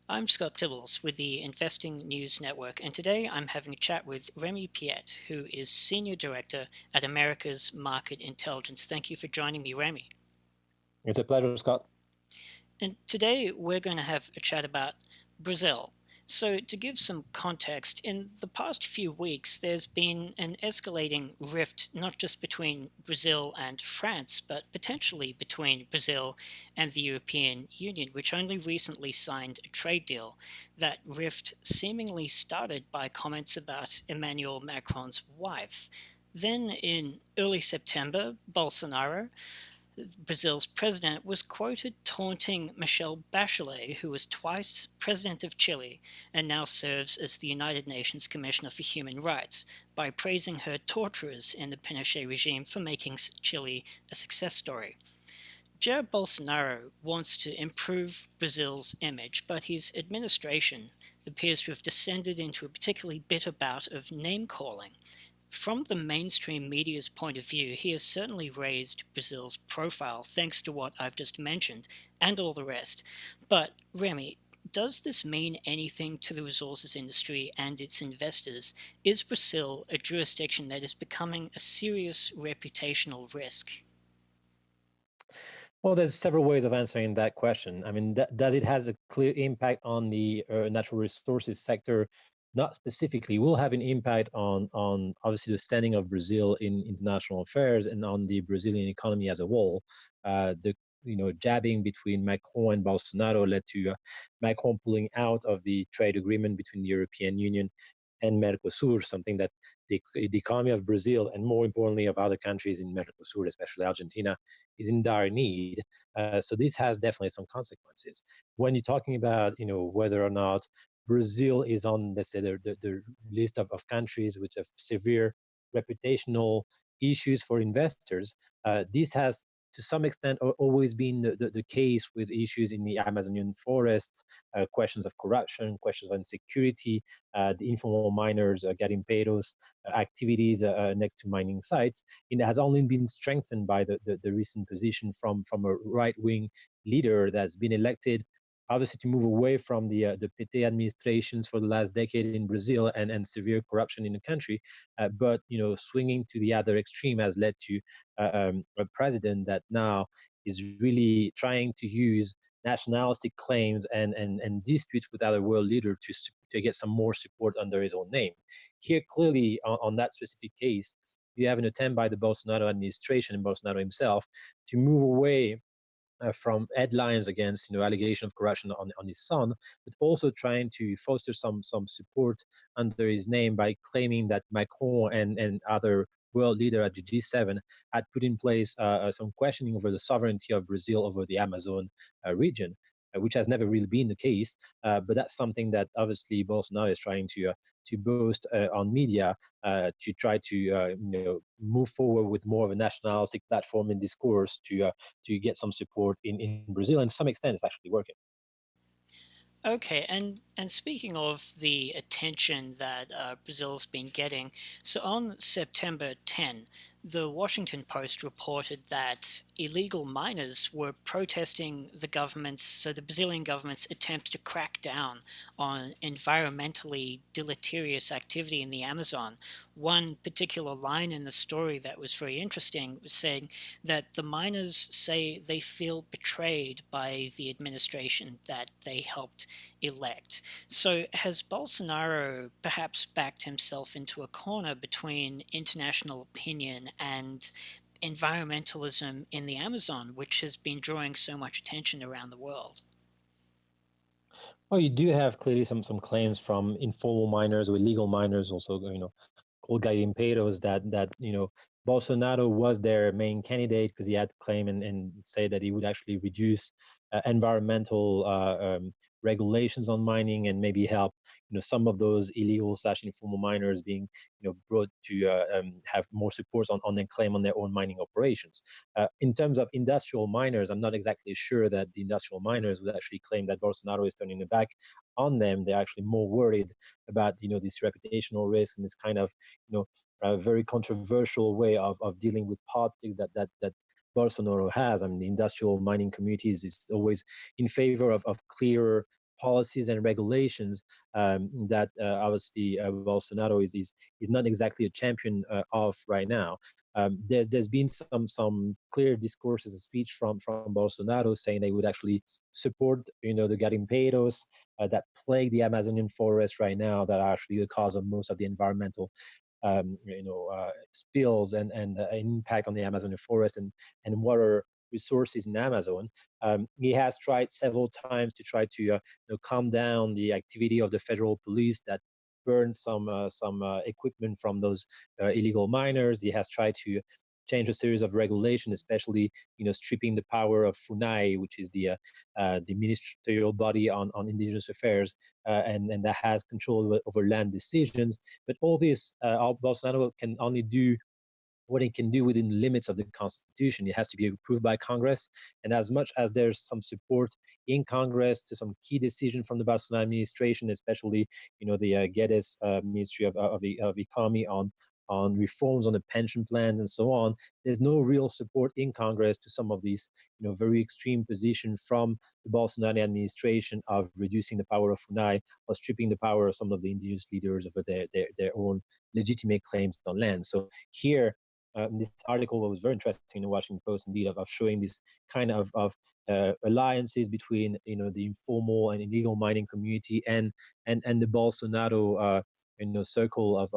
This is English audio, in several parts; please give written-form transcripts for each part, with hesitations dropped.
I'm Scott Tibbles with the Investing News Network, and today I'm having a chat with Remi Piet, who is Senior Director at America's Market Intelligence. Thank you for joining me, Remi. It's a pleasure, Scott. And today we're going to have a chat about Brazil. So, to give some context, in the past few weeks, there's been an escalating rift not just between Brazil and France, but potentially between Brazil and the European Union, which only recently signed a trade deal. That rift seemingly started by comments about Emmanuel Macron's wife. Then, in early September, Bolsonaro, Brazil's president, was quoted taunting Michelle Bachelet, who was twice president of Chile and now serves as the United Nations Commissioner for Human Rights, by praising her torturers in the Pinochet regime for making Chile a success story. Jair Bolsonaro wants to improve Brazil's image, but his administration appears to have descended into a particularly bitter bout of name calling. From the mainstream media's point of view, he has certainly raised Brazil's profile thanks to what I've just mentioned and all the rest. But, Remy, does this mean anything to the resources industry and its investors? Is Brazil a jurisdiction that is becoming a serious reputational risk? Well, there's several ways of answering that question. I mean, does it has a clear impact on the natural resources sector? Not specifically. Will have an impact on obviously the standing of Brazil in international affairs and on the Brazilian economy as a whole. The jabbing between Macron and Bolsonaro led to Macron pulling out of the trade agreement between the European Union and Mercosur, something that the economy of Brazil and more importantly of other countries in Mercosur, especially Argentina, is in dire need. So this has definitely some consequences. When you're talking about whether or not Brazil is on, let's say, the list of countries with a severe reputational issues for investors, this has to some extent always been the case with issues in the Amazonian forests, questions of corruption, questions of insecurity, the informal miners getting pedos activities next to mining sites. It has only been strengthened by the recent position from a right-wing leader that's been elected, obviously to move away from the PT administrations for the last decade in Brazil and severe corruption in the country, but swinging to the other extreme has led to a president that now is really trying to use nationalistic claims and disputes with other world leaders to get some more support under his own name. Here, clearly, on that specific case, you have an attempt by the Bolsonaro administration and Bolsonaro himself to move away from headlines against allegation of corruption on his son, but also trying to foster some support under his name by claiming that Macron and other world leader at the G7 had put in place some questioning over the sovereignty of Brazil over the Amazon region, which has never really been the case. But that's something that obviously Bolsonaro is trying to boast on media to try to move forward with more of a nationalistic platform and discourse to get some support in Brazil, and to some extent it's actually working. Okay, and speaking of the attention that Brazil's been getting, so on September 10, the Washington Post reported that illegal miners were protesting the Brazilian government's attempts to crack down on environmentally deleterious activity in the Amazon. One particular line in the story that was very interesting was saying that the miners say they feel betrayed by the administration that they helped elect. So, has Bolsonaro perhaps backed himself into a corner between international opinion and environmentalism in the Amazon, which has been drawing so much attention around the world? Well, you do have clearly some claims from informal miners or illegal miners, also called garimpeiros, that Bolsonaro was their main candidate because he had claim and say that he would actually reduce environmental regulations on mining and maybe help some of those illegal slash informal miners being brought to have more supports on their claim on their own mining operations. In terms of industrial miners, I'm not exactly sure that the industrial miners would actually claim that Bolsonaro is turning the back on them. They're actually more worried about this reputational risk and this kind of a very controversial way of dealing with politics that Bolsonaro has. I mean, the industrial mining communities is always in favor of clearer policies and regulations that obviously Bolsonaro is not exactly a champion of right now. There's been some clear discourses and speech from Bolsonaro saying they would actually support the garimpeiros that plague the Amazonian forest right now, that are actually the cause of most of the environmental spills and impact on the Amazonian forest and water resources in Amazon. He has tried several times to try to calm down the activity of the federal police that burned some equipment from those illegal miners. He has tried to change a series of regulations, especially stripping the power of FUNAI, which is the ministerial body on indigenous affairs, and that has control over land decisions. But all this, Bolsonaro can only do what it can do within the limits of the Constitution. It has to be approved by Congress. And as much as there's some support in Congress to some key decision from the Bolsonaro administration, especially the Guedes Ministry of Economy on reforms on the pension plans and so on, there's no real support in Congress to some of these very extreme positions from the Bolsonaro administration of reducing the power of FUNAI or stripping the power of some of the indigenous leaders over their own legitimate claims on land. So here, this article was very interesting in the Washington Post, indeed, of showing this kind of alliances between the informal and illegal mining community and the Bolsonaro circle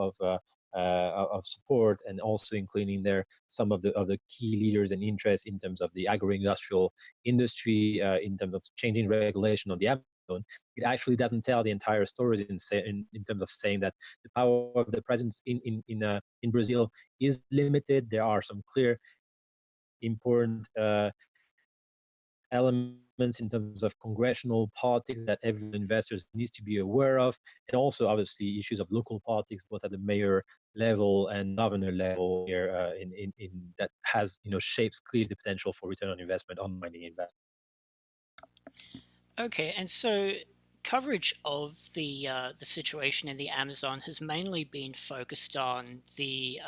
of support, and also including there some of the key leaders and interests in terms of the agro-industrial industry, in terms of changing regulation on the Amazon. It actually doesn't tell the entire story in terms of saying that the power of the presence in Brazil is limited. There are some clear, important elements in terms of congressional politics that every investors needs to be aware of, and also obviously issues of local politics, both at the mayor level and governor level here, in that has shapes clearly the potential for return on investment on mining investment. Okay, and so coverage of the situation in the Amazon has mainly been focused on the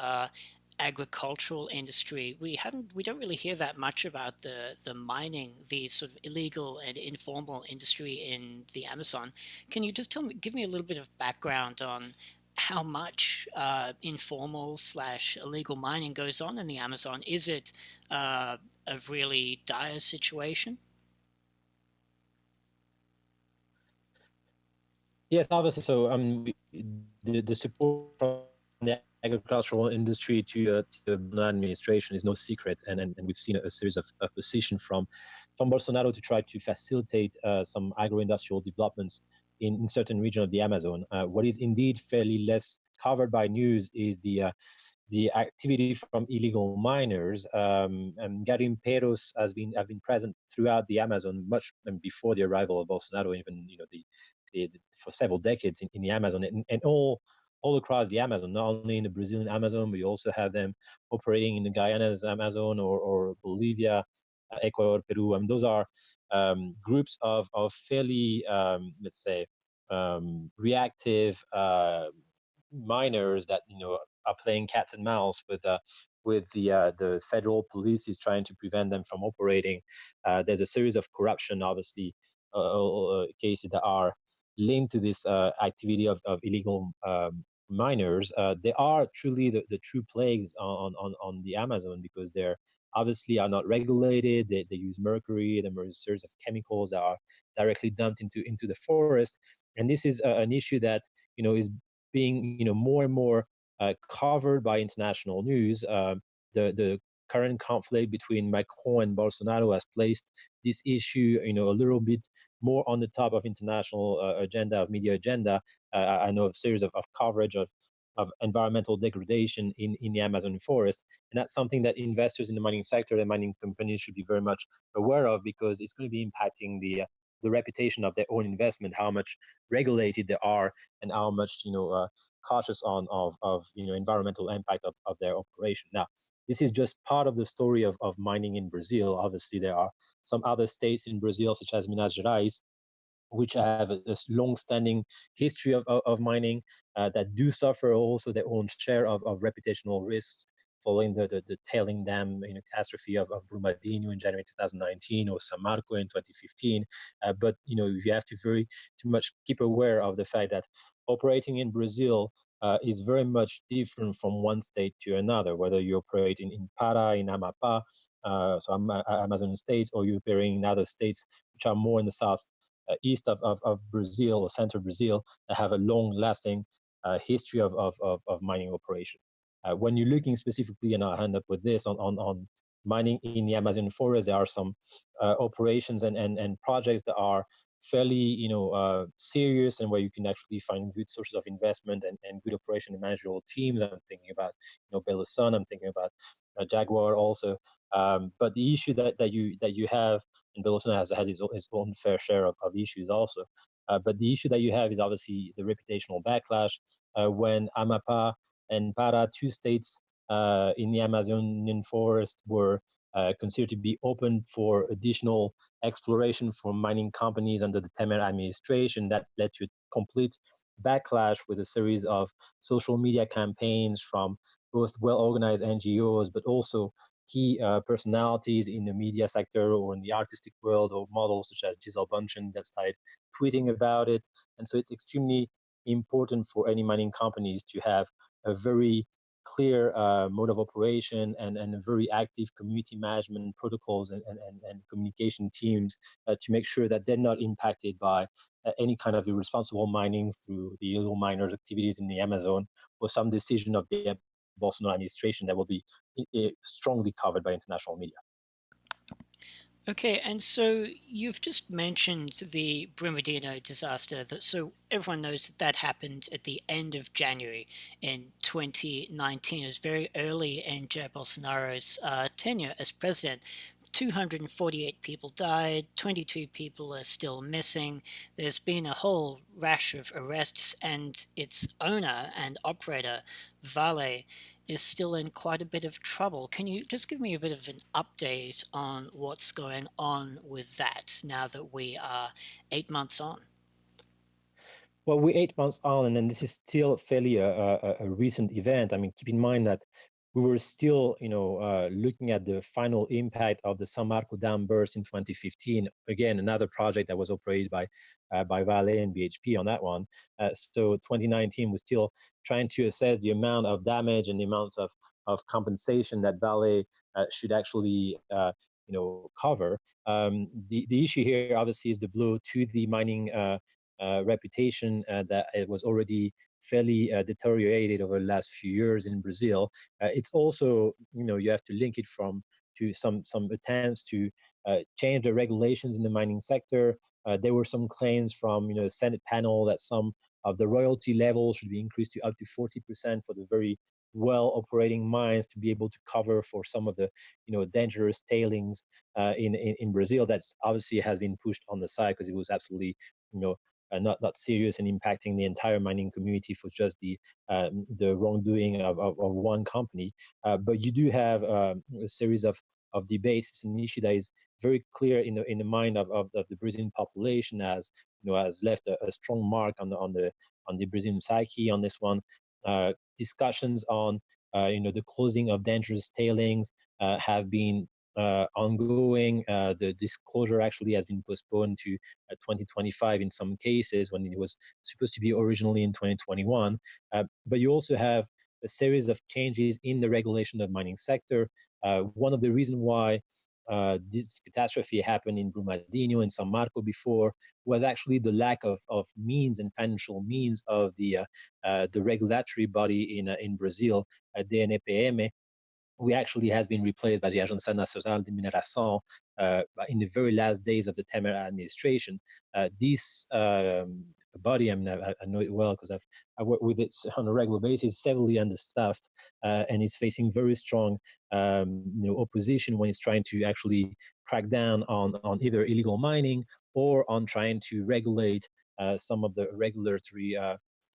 agricultural industry. We don't really hear that much about the mining, the sort of illegal and informal industry in the Amazon. Can you just give me a little bit of background on how much informal slash illegal mining goes on in the Amazon? Is it a really dire situation? Yes, obviously. So, the support from the agricultural industry to the Bolsonaro administration is no secret, and we've seen a series of positions from Bolsonaro to try to facilitate some agro-industrial developments in certain regions of the Amazon. What is indeed fairly less covered by news is the activity from illegal miners, and garimpeiros have been present throughout the Amazon much before the arrival of Bolsonaro, even for several decades in the Amazon, and all across the Amazon, not only in the Brazilian Amazon, but you also have them operating in the Guyana's Amazon or Bolivia, Ecuador, Peru. Those are groups of fairly, let's say, reactive miners that are playing cats and mouse with the federal police is trying to prevent them from operating. There's a series of corruption, obviously, cases that are linked to this activity of illegal miners. They are truly the true plagues on the Amazon, because they're obviously are not regulated. They use mercury. There are a series of chemicals that are directly dumped into the forest, and this is an issue that is being more and more covered by international news. The current conflict between Macron and Bolsonaro has placed this issue a little bit more on the top of international media agenda. I know a series of coverage of environmental degradation in the Amazon forest, and that's something that investors in the mining sector and mining companies should be very much aware of, because it's going to be impacting the reputation of their own investment, how much regulated they are, and how much cautious of environmental impact of their operation. Now, this is just part of the story of mining in Brazil. Obviously, there are some other states in Brazil, such as Minas Gerais, which have a long-standing history of mining, that do suffer also their own share of reputational risks following the tailing dam catastrophe of Brumadinho in January 2019 or San Marco in 2015. But you have to very too much keep aware of the fact that operating in Brazil is very much different from one state to another, whether you operate in Para, in Amapá, so Amazon states, or you're operating in other states which are more in the south east of Brazil or central Brazil that have a long-lasting history of mining operation. When you're looking specifically, and I'll end up with this, on mining in the Amazon forest, there are some operations and projects that are fairly serious, and where you can actually find good sources of investment and good operation and managerial teams. I'm thinking about Belo Sun, I'm thinking about Jaguar also. But the issue that you have, and Belo Sun has his own fair share of issues also. But the issue that you have is obviously the reputational backlash when Amapá and Para, two states in the Amazonian forest, were considered to be open for additional exploration for mining companies under the Temer administration. That led to a complete backlash with a series of social media campaigns from both well-organized NGOs, but also key personalities in the media sector or in the artistic world, or models such as Giselle Bundchen that started tweeting about it. And so it's extremely important for any mining companies to have a very clear mode of operation and a very active community management protocols and communication teams to make sure that they're not impacted by any kind of irresponsible mining through the illegal miners' activities in the Amazon, or some decision of the Bolsonaro administration that will be strongly covered by international media. Okay, and so you've just mentioned the Brumadinho disaster. So everyone knows that happened at the end of January in 2019. It was very early in Jair Bolsonaro's tenure as president. 248 people died, 22 people are still missing. There's been a whole rash of arrests, and its owner and operator, Vale, is still in quite a bit of trouble. Can you just give me a bit of an update on what's going on with that now that we are 8 months on? Well, we're 8 months on, and then this is still fairly a recent event. I mean, keep in mind that we were still, looking at the final impact of the San Marco dam burst in 2015. Again, another project that was operated by Vale and BHP on that one. So 2019, we're still trying to assess the amount of damage and the amount of compensation that Vale should actually, cover. The issue here, obviously, is the blow to the mining reputation that it was already fairly deteriorated over the last few years in Brazil. It's also, you have to link it to some attempts to change the regulations in the mining sector. There were some claims from the Senate panel that some of the royalty levels should be increased to up to 40% for the very well operating mines to be able to cover for some of the dangerous tailings in Brazil. That's obviously has been pushed on the side because it was absolutely not serious and impacting the entire mining community for just the wrongdoing of one company. But you do have a series of debates. It's an issue that is very clear in the mind of the Brazilian population, as has left a strong mark on the Brazilian psyche on this one. Discussions on the closing of dangerous tailings have been ongoing. The disclosure actually has been postponed to 2025 in some cases, when it was supposed to be originally in 2021. But you also have a series of changes in the regulation of mining sector. One of the reasons why this catastrophe happened in Brumadinho and San Marco before was actually the lack of means and financial means of the regulatory body in Brazil, DNEPM, who actually has been replaced by the Agência Nacional de Mineração in the very last days of the Temer administration. This body, I mean, I know it well because I work with it on a regular basis, severely understaffed, and is facing very strong opposition when it's trying to actually crack down on either illegal mining or on trying to regulate some of the regulatory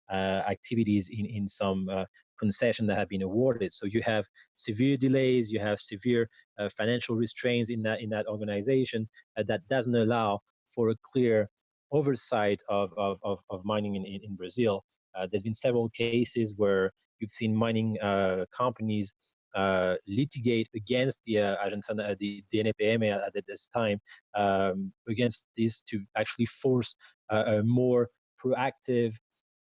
activities in some concession that have been awarded. So you have severe delays, you have severe financial restraints in that organization that doesn't allow for a clear oversight of mining in Brazil. There's been several cases where you've seen mining companies litigate against the the NPM at this time, against this to actually force a more proactive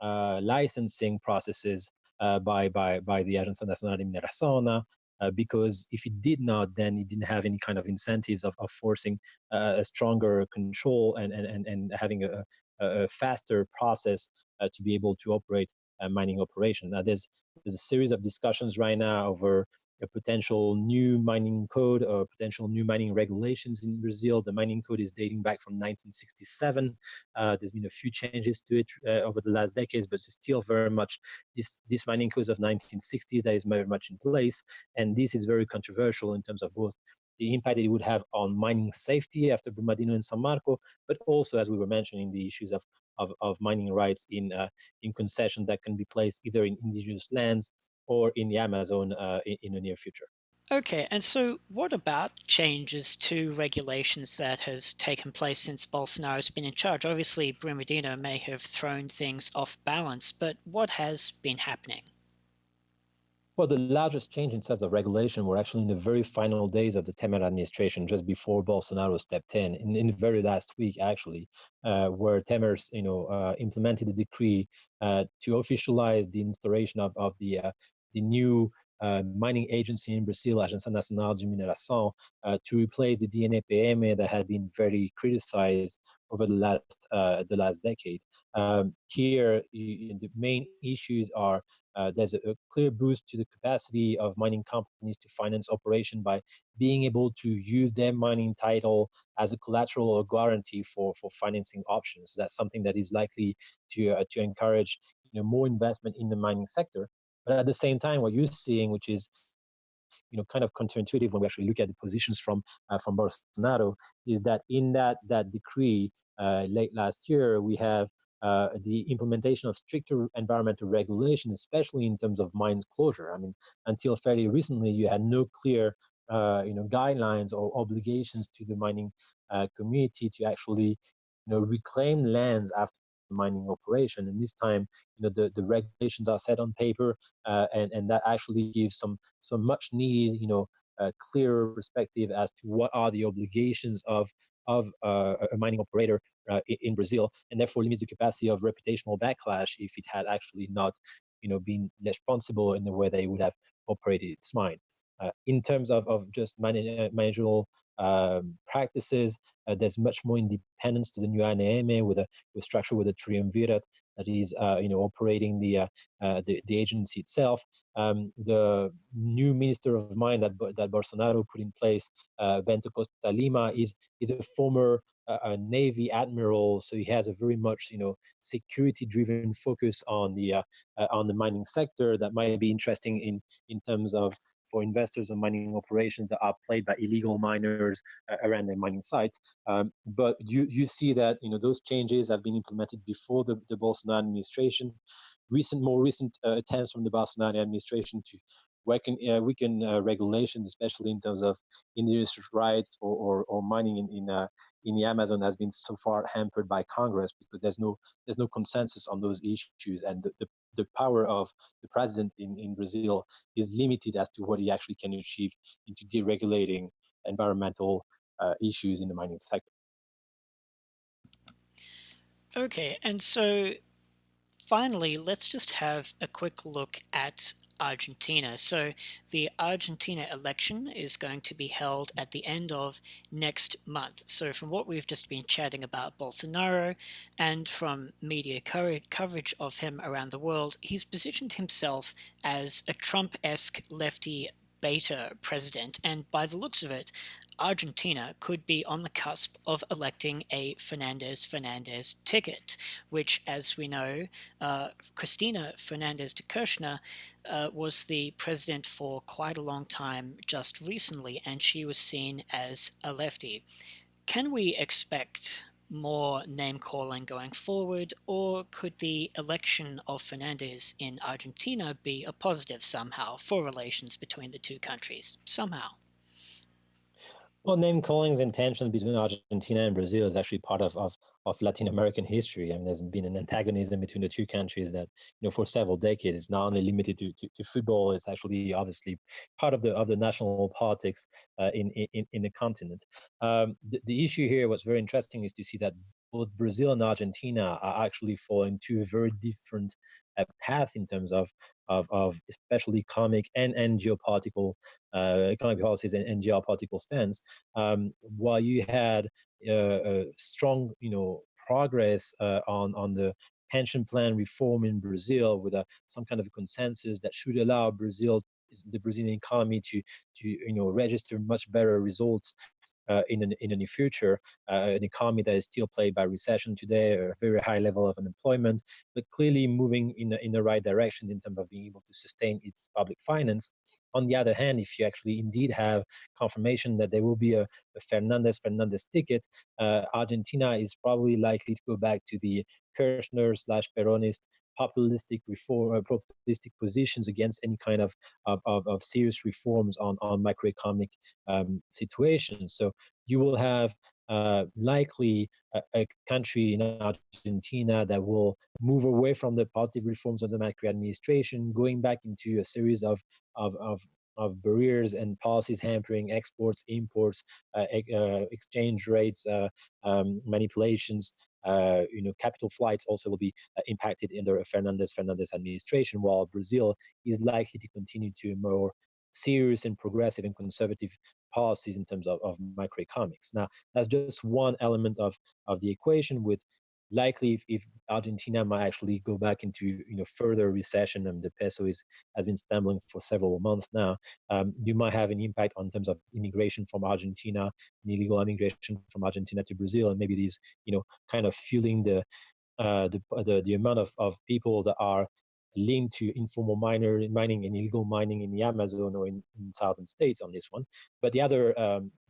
licensing processes by the Agência Nacional de Mineração, because if it did not, then it didn't have any kind of incentives of forcing a stronger control and having a faster process to be able to operate a mining operation. Now, there's a series of discussions right now over a potential new mining code or potential new mining regulations in Brazil. The mining code is dating back from 1967. There's been a few changes to it over the last decades, but it's still very much this mining code of 1960s that is very much in place. And this is very controversial in terms of both the impact it would have on mining safety after Brumadinho and San Marco, but also, as we were mentioning, the issues of mining rights in concession that can be placed either in indigenous lands or in the Amazon in the near future. Okay, and so what about changes to regulations that has taken place since Bolsonaro's been in charge? Obviously, Brumadinho may have thrown things off balance, but what has been happening? Well, the largest change in terms of regulation were actually in the very final days of the Temer administration, just before Bolsonaro stepped in the very last week, actually, where Temer's, implemented a decree to officialize the instauration of the new mining agency in Brazil, Agência Nacional de Mineração, to replace the DNEPM that had been very criticized over the last decade. Here, the main issues are there's a clear boost to the capacity of mining companies to finance operation by being able to use their mining title as a collateral or guarantee for financing options. So that's something that is likely to encourage more investment in the mining sector. But at the same time, what you're seeing, which is kind of counterintuitive when we actually look at the positions from Bolsonaro, is that in that decree late last year, we have the implementation of stricter environmental regulation, especially in terms of mines closure. I mean, until fairly recently, you had no clear guidelines or obligations to the mining community to actually reclaim lands after mining operation. And this time, the regulations are set on paper, and that actually gives some much needed, clearer perspective as to what are the obligations of a mining operator in Brazil, and therefore limits the capacity of reputational backlash if it had actually not, been responsible in the way they would have operated its mine. In terms of just managerial practices, there's much more independence to the new ANM with structure with a triumvirate that is, operating the agency itself. The new minister of mine that Bolsonaro put in place, Bento Costa Lima, is a former a Navy admiral, so he has a very much security-driven focus on the mining sector that might be interesting in terms of for investors and mining operations that are played by illegal miners around their mining sites. But you see that those changes have been implemented before the Bolsonaro administration. More recent attempts from the Bolsonaro administration to weaken regulations, especially in terms of indigenous rights or mining in the Amazon, has been so far hampered by Congress because there's no consensus on those issues, and the power of the president in Brazil is limited as to what he actually can achieve into deregulating environmental issues in the mining sector. Okay, and so finally, let's just have a quick look at Argentina. So, the Argentina election is going to be held at the end of next month. So, from what we've just been chatting about Bolsonaro and from media coverage of him around the world, he's positioned himself as a Trump esque lefty beta president. And by the looks of it, Argentina could be on the cusp of electing a Fernandez ticket, which, as we know, Cristina Fernandez de Kirchner was the president for quite a long time just recently, and she was seen as a lefty. Can we expect more name calling going forward, or could the election of Fernandez in Argentina be a positive somehow for relations between the two countries? Somehow. Well, name callings and tensions between Argentina and Brazil is actually part of Latin American history. I mean, there's been an antagonism between the two countries that, for several decades. It's not only limited to football. It's actually obviously part of the national politics in the continent. The issue here, what's very interesting, is to see that both Brazil and Argentina are actually following two very different paths in terms of especially economic and geopolitical economic policies and geopolitical stance. While you had strong, progress on the pension plan reform in Brazil with some kind of consensus that should allow the Brazilian economy to register much better results in the near future, an economy that is still plagued by recession today, a very high level of unemployment, but clearly moving in the right direction in terms of being able to sustain its public finance. On the other hand, if you actually indeed have confirmation that there will be a Fernandez ticket, Argentina is probably likely to go back to the Kirchner/Peronist populistic populistic positions against any kind of serious reforms on macroeconomic situations. So you will have likely a country in Argentina that will move away from the positive reforms of the Macri administration, going back into a series of, of of barriers and policies hampering exports, imports, exchange rates, manipulations. Capital flights also will be impacted in the Fernandez administration, while Brazil is likely to continue to more serious and progressive and conservative policies in terms of microeconomics. Now, that's just one element of the equation, with likely if Argentina might actually go back into further recession, and the peso has been stumbling for several months now. You might have an impact on terms of immigration from Argentina, illegal immigration from Argentina to Brazil, and maybe these kind of fueling the amount of people that are linked to informal mining and illegal mining in the Amazon or in southern states on this one. But the other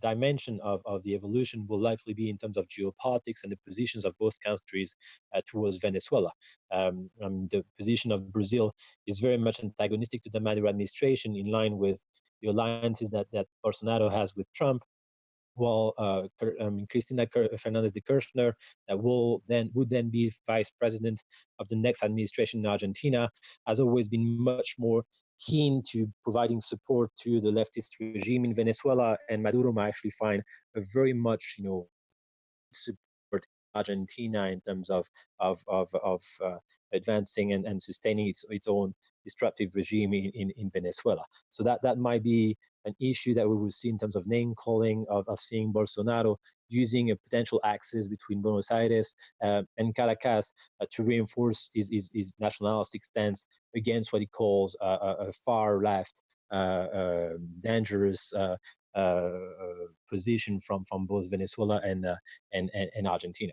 dimension of the evolution will likely be in terms of geopolitics and the positions of both countries towards Venezuela. The position of Brazil is very much antagonistic to the Maduro administration, in line with the alliances that Bolsonaro has with Trump, while Cristina Fernandez de Kirchner, that would then be vice president of the next administration in Argentina, has always been much more keen to providing support to the leftist regime in Venezuela, and Maduro might actually find a very much support Argentina in terms of advancing and sustaining its own destructive regime in Venezuela. So that might be an issue that we will see in terms of name calling, of seeing Bolsonaro using a potential axis between Buenos Aires and Caracas to reinforce his nationalistic stance against what he calls a far left, dangerous position from both Venezuela and Argentina.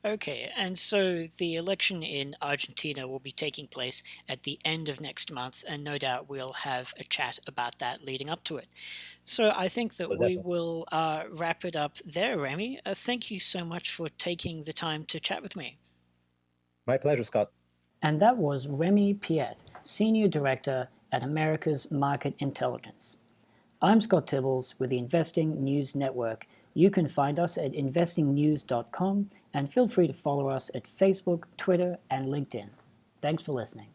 Okay, and so the election in Argentina will be taking place at the end of next month, and no doubt we'll have a chat about that leading up to it. So I think that Well, we definitely. will wrap it up there, Remy. Thank you so much for taking the time to chat with me. My pleasure, Scott. And that was Remi Piet, Senior Director at America's Market Intelligence. I'm Scott Tibbles with the Investing News Network. You can find us at investingnews.com, and feel free to follow us at Facebook, Twitter, and LinkedIn. Thanks for listening.